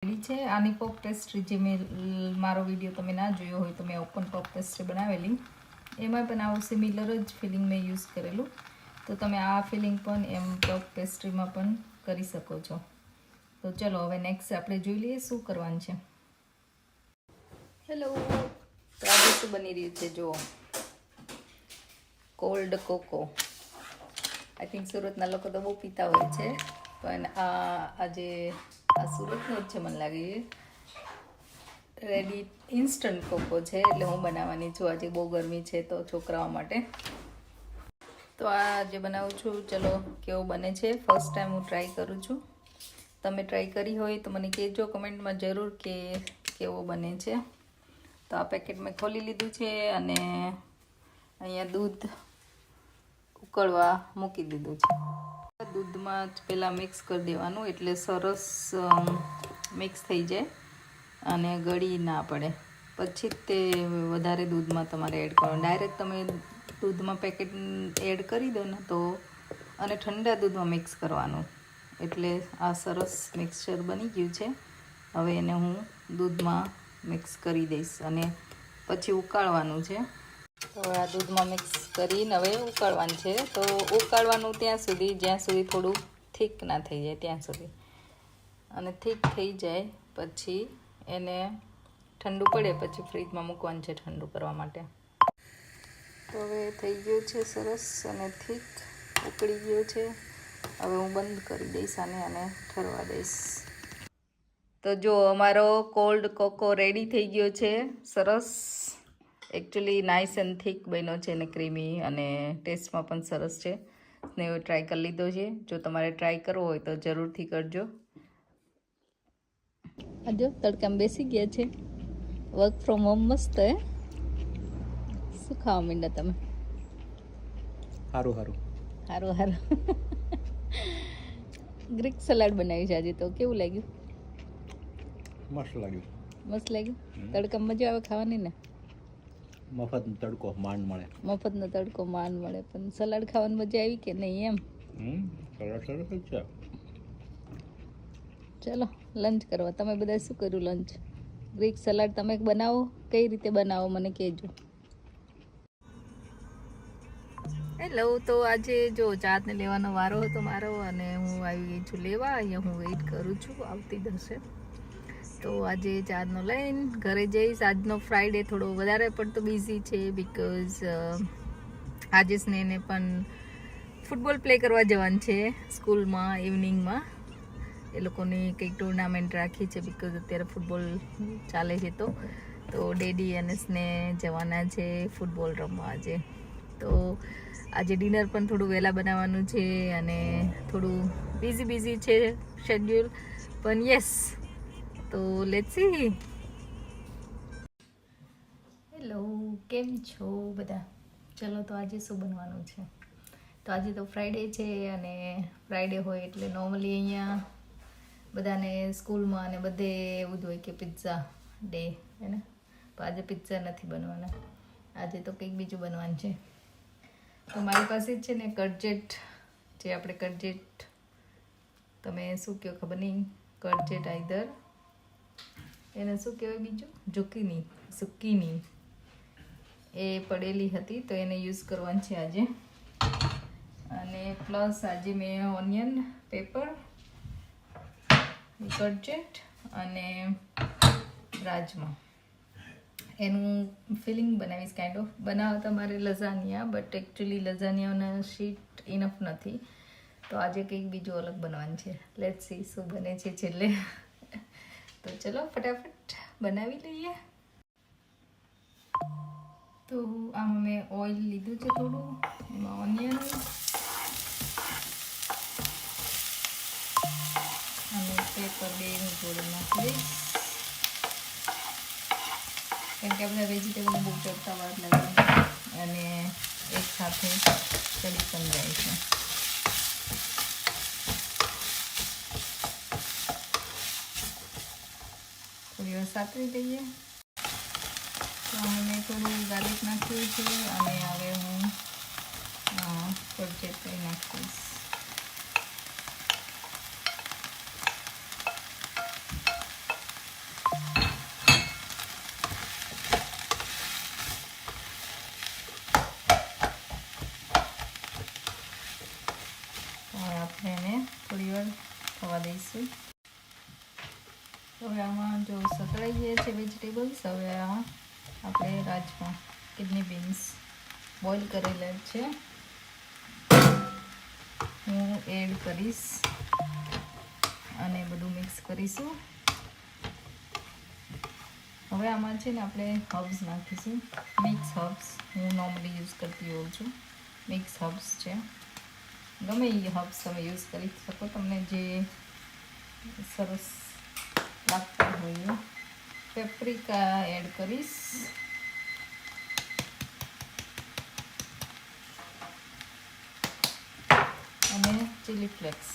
Ready છે. આની puff pastry જે મેં મારો વિડીયો તમે ના જોયો હોય તો મેં ઓપન પફ પેસ્ટ્રી બનાવેલી, એમાં પણ આવું સિમિલર જ ફિલિંગ મેં યુઝ કરેલું. તો તમે આ ફિલિંગ પણ એમ પફ પેસ્ટ્રીમાં પણ કરી શકો છો. તો ચલો હવે નેક્સ્ટ આપણે જોઈ લઈએ શું કરવાનું છે. હેલો, તો આજે શું બની રહ્યું છે જુઓ, કોલ્ડ કોકો. આઈ થિંક સુરતના લોકો તો બહુ પીતા હોય છે, પણ આજે આ સુરતનો જ છે મને લાગે. રેડી ઇન્સ્ટન્ટ કોકો છે, એટલે હું બનાવવાની છું. આજે બહુ ગરમી છે તો છોકરાઓ માટે. તો આ આજે બનાવું છું. ચલો કેવો બને છે. ફર્સ્ટ ટાઈમ હું ટ્રાય કરું છું. તમે ટ્રાય કરી હોય તો મને કહેજો કમેન્ટમાં જરૂર કે કેવો બને છે. તો આ પેકેટ મેં ખોલી લીધું છે અને અહીંયા દૂધ ઉકળવા મૂકી દીધું છે. દૂધમાં જ પહેલાં મિક્સ કરી દેવાનું, એટલે સરસ મિક્સ થઈ જાય અને ગળી ના પડે. પછી તે વધારે દૂધમાં તમારે એડ કરવાનું. ડાયરેક્ટ તમે દૂધમાં પેકેટ એડ કરી દો ને તો, અને ઠંડા દૂધમાં મિક્સ કરવાનું. એટલે આ સરસ મિક્સચર બની ગયું છે. હવે એને હું દૂધમાં મિક્સ કરી દઈશ અને પછી ઉકાળવાનું છે. તો આ દૂધમાં મિક્સ કરીને હવે ઉકાળવાનું છે. તો ઉકાળવાનું ત્યાં સુધી જ્યાં સુધી થોડું થીક ના થઈ જાય ત્યાં સુધી. અને થીક થઈ જાય પછી એને ઠંડુ પડે પછી ફ્રીજમાં મૂકવાનું છે ઠંડુ કરવા માટે. તો હવે થઈ ગયું છે સરસ અને થીક ઉકળી ગયો છે. હવે હું બંધ કરી દઈશ આને અને ઠરવા દઈશ. તો જો અમારો કોલ્ડ કોકો રેડી થઈ ગયો છે. સરસ એકચ્યુઅલી નાઇસ એન્ડ થીક બન્યો છે અને ક્રીમી, અને ટેસ્ટમાં પણ સરસ છે. ને હવે ટ્રાય કરી લીધો છે. જો તમારે ટ્રાય કરવો હોય તો જરૂરથી કરજો. આજો તડકામાં બેસી ગયા છે. વર્ક ફ્રોમ હોમ મસ્ત હે. શું ખાવા માંડ્યા તમે? સારું સારું સારું સારું. ગ્રીક સલાડ બનાવ્યું છે આજે. તો કેવું લાગ્યું? મસ્ત લાગ્યું. મસ્ત લાગ્યું. તડકામાં મજા આવે ખાવાની ને. મફતનો તડકો માંડ મળે. મફતનો તડકો માંડ મળે, પણ સલાડ ખાવાની મજા આવી કે નહીં એમ? સલાડ સરસ જ છે. ચલો લંચ કરવા. તમે બધા શું કર્યું લંચ? ગ્રીક સલાડ તમે બનાવો, કઈ રીતે બનાવો મને કહેજો. હેલો, તો આજે જો ચાને લેવાનો વારો હતો મારો અને હું આવી ગઈ છું લેવા. અહીંયા હું વેઇટ કરું છું, આવતી જશે. તો આજે ચાનો લઈને ઘરે જઈશ. આજનો ફ્રાઈડે થોડો વધારે પડતો બિઝી છે, બિકોઝ આજે સ્નેહને પણ ફૂટબોલ પ્લે કરવા જવાનું છે સ્કૂલમાં ઇવનિંગમાં. એ લોકોની કંઈક ટુર્નામેન્ટ રાખી છે, બિકોઝ અત્યારે ફૂટબોલ ચાલે છે. તો ડેડી અને સ્નેહ જવાના છે ફૂટબોલ રમવા આજે. તો આજે ડિનર પણ થોડું વહેલા બનાવવાનું છે અને થોડું બિઝી છે શેડ્યુલ, પણ યસ. તો લેટ્સ સી. હેલો, કેમ છો બધા? ચલો તો આજે શું બનવાનું છે? તો આજે તો ફ્રાઈડે છે અને ફ્રાઈડે હોય એટલે નોર્મલી અહીંયા બધાને સ્કૂલમાં અને બધે એવું જ હોય કે પિઝા ડે હે ને. તો આજે પિઝા નથી બનવાના, આજે તો કંઈક બીજું બનવાનું છે. તો મારી પાસે જ છે ને કટજેટ, જે આપણે કટજેટ, તમે શું કહો ખબર નહીં, કટજેટ આઈધર એને શું કહેવાય બીજું, ઝુકીની એ પડેલી હતી તો એને યુઝ કરવાની છે આજે. અને પ્લસ આજે મેં ઓનિયન પેપર, કટજેટ અને રાજમા એનું ફિલિંગ બનાવીશ. કાઇન્ડ ઓફ બનાવવા તમારે lasagna, but actually લઝાનિયાના sheet enough નથી, તો આજે કંઈક બીજું અલગ બનવાનું છે. લેટ્સ સી શું બને છે છેલ્લે. તો ચલો ફટાફટ બનાવી લઈએ. તો આમાં મેં ઓઇલ લીધું છે થોડું, એમાં ઓનિયન અને પેપર બે હું જોડે નાખી દઈશ, કેમ કે બધા વેજીટેબલ બહુ ચડતા વાર લાગે અને એક સાથે ચડી પણ જાય છે. થોડી વાર સાતરી દઈએ. તો મેં થોડું ગાર્લિક નાખ્યું છે અને હવે હું કટજેટ કરી નાખીશ. હવે આમાં જો સતળાઈ ગયા છે વેજીટેબલ્સ, હવે આ આપણે રાજમા કિડની બીન્સ બોઇલ કરેલા છે હું એડ કરીશ અને બધું મિક્સ કરીશું. હવે આમાં છે ને આપણે હર્બ્સ નાખીશું. મિક્સ હર્બ્સ હું નોર્મલી યુઝ કરતી હોઉં છું. મિક્સ હર્બ્સ છે, ગમે એ હર્બ્સ તમે યુઝ કરી શકો, તમને જે સરસ લાગતા હોય. પેપ્રિકા એડ કરીશ અને ચીલી ફ્લેક્સ.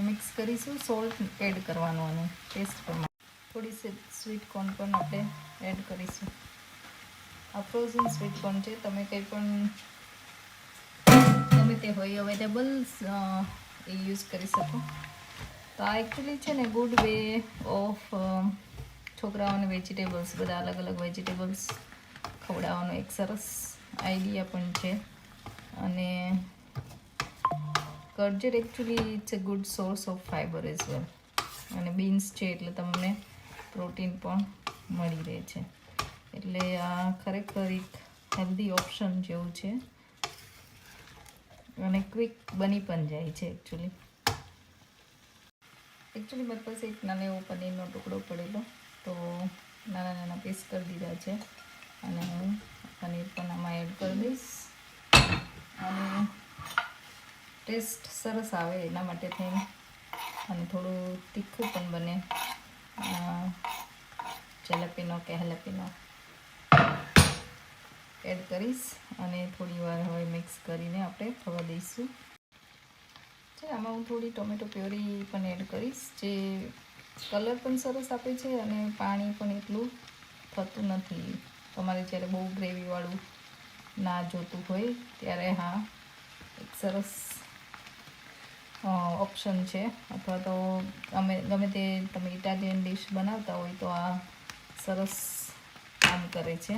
મિક્સ કરીશું. સોલ્ટ એડ કરવાનું અને ટેસ્ટ પ્રમાણે થોડી સ્વીટ કોર્ન પણ આપણે એડ કરીશું. આ ફ્રોઝન સ્વીટ કોર્ન છે, તમે કંઈ પણ ગમે તે હોય અવેલેબલ એ યુઝ કરી શકો. તો આ એકચ્યુઅલી છે ને ગુડ વે ઓફ છોકરાઓને વેજીટેબલ્સ, બધા અલગ અલગ વેજીટેબલ્સ ખવડાવવાનો એક સરસ આઈડિયા પણ છે. અને ગજર actually it's a good source of fibre as well. અને બીન્સ છે એટલે તમને પ્રોટીન પણ મળી રહે છે. એટલે આ ખરેખર એક હેલ્ધી ઓપ્શન જેવું છે અને ક્વિક બની પણ જાય છે. એકચ્યુઅલી મારી પાસે એક નાનો એવો પનીરનો ટુકડો પડેલો, તો નાના નાના પીસ કરી દીધા છે અને હું પનીર પણ આમાં એડ કરી દઈશ. અને ટેસ્ટ સરસ આવે એના માટે થઈને, અને થોડું તીખું પણ બને. જલેપીનો કે હેલેપીનો એડ કરીશ અને થોડી વાર હવે મિક્સ કરીને આપણે થવા દઈશું. આમાં હું થોડી ટોમેટો પ્યોરી પણ એડ કરીશ, જે કલર પણ સરસ આપે છે અને પાણી પણ એટલું થતું નથી. તમારે જ્યારે બહુ ગ્રેવીવાળું ના જોતું હોય ત્યારે હા એક સરસ ઓપ્શન છે. અથવા તો ગમે તે તમે ઇટાલિયન ડિશ બનાવતા હોય તો આ સરસ કામ કરે છે.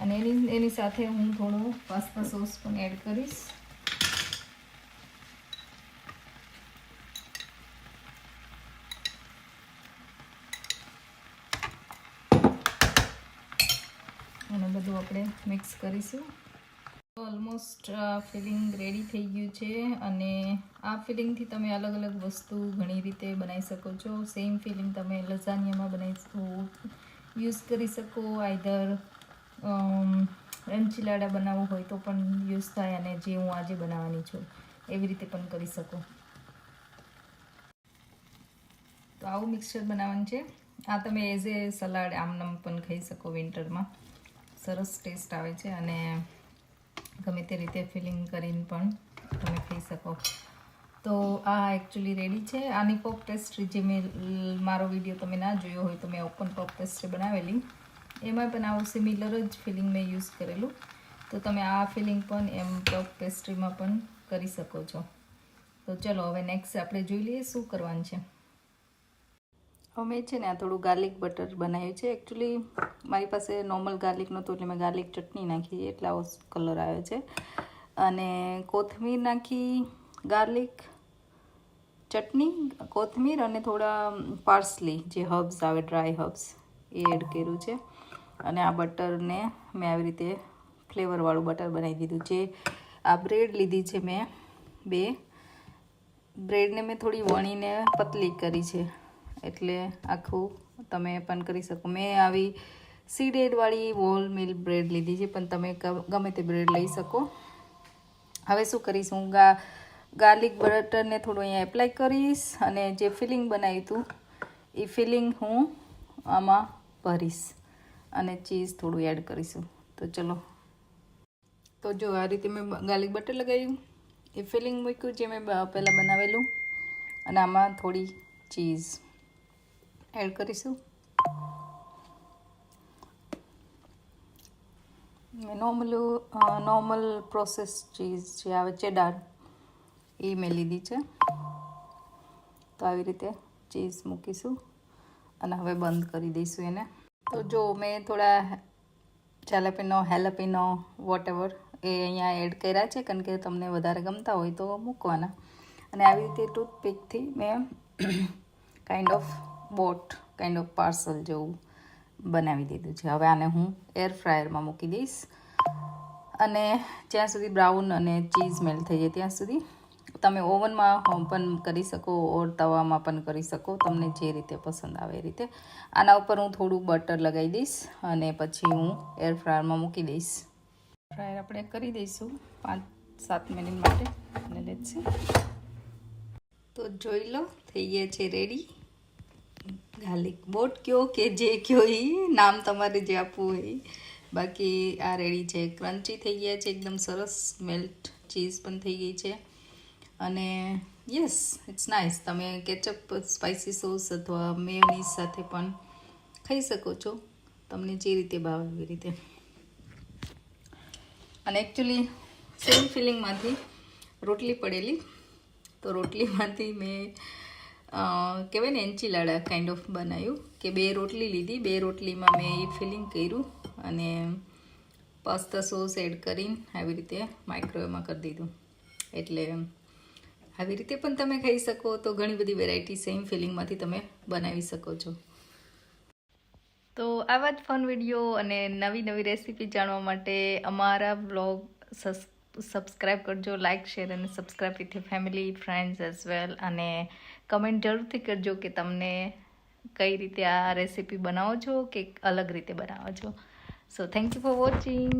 અને એની સાથે હું થોડું પાસ્તા સોસ પણ એડ કરીશ. અને બધું આપણે મિક્સ કરીશું. ઓલમોસ્ટ ફિલિંગ રેડી થઈ ગયું છે. અને આ ફિલિંગથી તમે અલગ અલગ વસ્તુ ઘણી રીતે બનાવી શકો છો. સેમ ફિલિંગ તમે લઝાનિયામાં યુઝ કરી શકો. આઈધર એન્ચિલાડા બનાવવું હોય તો પણ યુઝ થાય, અને જે હું આજે બનાવવાની છું એવી રીતે પણ કરી શકો. તો આવું મિક્સચર બનાવવાનું છે. આ તમે એઝ એ સલાડ આમનામ પણ ખાઈ શકો. વિન્ટરમાં સરસ ટેસ્ટ આવે છે અને ગમે તે રીતે ફિલિંગ કરીને પણ તમે ખાઈ શકો. તો આ એકચ્યુઅલી રેડી છે. આની પોપ પેસ્ટ્રી જે મેં મારો વિડીયો તમે ના જોયો હોય તો મેં ઓપન પોપ પેસ્ટ્રી બનાવેલી, એમાં પણ આવું સિમિલર જ ફિલિંગ મેં યુઝ કરેલું. તો તમે આ ફિલિંગ પણ એમ પોપ પેસ્ટ્રીમાં પણ કરી શકો છો. તો ચલો હવે નેક્સ્ટ આપણે જોઈ લઈએ શું કરવાનું છે. અમે છે ને આ થોડું ગાર્લિક બટર બનાવ્યું છે. એકચ્યુઅલી મારી પાસે નોર્મલ ગાર્લિક નહોતું એટલે મેં ગાર્લિક ચટણી નાખી, એટલે આવો કલર આવ્યો છે. અને કોથમીર નાખી, ગાર્લિક ચટણી, કોથમીર અને થોડા પાર્સલી જે હર્બ્સ આવે, ડ્રાય હર્બ્સ, એ એડ કર્યું છે. અને આ બટરને મેં આવી રીતે ફ્લેવરવાળું બટર બનાવી દીધું. જે આ બ્રેડ લીધી છે મેં 2 બ્રેડને મેં થોડી વણીને પતલી કરી છે, એટલે આખું તમે પણ કરી શકો. મેં આવી સીડેડવાળી હોલ મિલ બ્રેડ લીધી છે, પણ તમે ગમે તે બ્રેડ લઈ શકો. હવે શું કરીશ, હું ગાર્લિક બટરને થોડું અહીંયા એપ્લાય કરીશ અને જે ફિલિંગ બનાવ્યું હતું એ ફિલિંગ હું આમાં ભરીશ અને ચીઝ થોડું એડ કરીશું. તો ચલો, તો જો આ રીતે મેં ગાર્લિક બટર લગાવ્યું, એ ફિલિંગ મૂક્યું જે મેં પહેલાં બનાવેલું, અને આમાં થોડી ચીઝ એડ કરીશું. નોર્મલ પ્રોસેસ ચીઝ જે આવે ચેડાર, એ મેં લીધી છે. તો આવી રીતે ચીઝ મૂકીશું અને હવે બંધ કરી દઈશું એને. તો જો મેં થોડા ચાલાપીનો હેલાપીનો વોટ એવર એ અહીંયા એડ કર્યા છે, કારણ કે તમને વધારે ગમતા હોય તો મૂકવાના. અને આવી રીતે ટૂથપીકથી મેં કાઇન્ડ ઓફ પાર્સલ જેવું બનાવી દીધું છે. હવે આને હું એર ફ્રાયરમાં મૂકી દઈશ, અને જ્યાં સુધી બ્રાઉન અને ચીઝ મેલ્ટ થઈ જાય ત્યાં સુધી. તમે ઓવનમાં પણ કરી શકો ઓર તવામાં પણ કરી શકો, તમને જે રીતે પસંદ આવે એ રીતે. આના ઉપર હું થોડું બટર લગાવી દઈશ અને પછી હું એર ફ્રાયરમાં મૂકી દઈશ. ફ્રાયર આપણે કરી દઈશું 5-7 મિનિટ માટે, અને લેટ્સ સી. તો જોઈ લો, થઈ ગયા છે રેડી ગાર્લિક બોટ કયો કે જે કયો એ નામ તમારે જે આપવું હોય. બાકી આ રેડી છે, ક્રન્ચી થઈ ગયા છે, એકદમ સરસ મેલ્ટ ચીઝ પણ થઈ ગઈ છે. અને યસ, ઇટ્સ નાઇસ. તમે કેચઅપ, સ્પાઇસી સોસ અથવા મેયોનીઝ સાથે પણ ખાઈ શકો છો, તમને જે રીતે ભાવે એવી રીતે. અને એકચ્યુઅલી સેમ ફિલિંગમાંથી રોટલી પડેલી, તો રોટલીમાંથી મેં કહેવાય ને એન્ચીલાડા કાઇન્ડ ઓફ બનાવ્યું, કે 2 રોટલી લીધી, 2 રોટલીમાં મેં એ ફિલિંગ કર્યું અને પાસ્તા સોસ એડ કરીને આવી રીતે માઇક્રોવેવમાં કરી દીધું. એટલે આવી રીતે પણ તમે ખાઈ શકો. તો ઘણી બધી વેરાયટી સેમ ફિલિંગમાંથી તમે બનાવી શકો છો. તો આવા જ ફન વિડીયો અને નવી નવી રેસીપી જાણવા માટે અમારા બ્લોગ સબસ્ક્રાઈબ કરજો, લાઇક, શેર અને subscribe with family, friends as well. અને કમેન્ટ જરૂરથી કરજો કે તમને કઈ રીતે આ રેસીપી બનાવો છો કે અલગ રીતે બનાવો છો. So thank you for watching.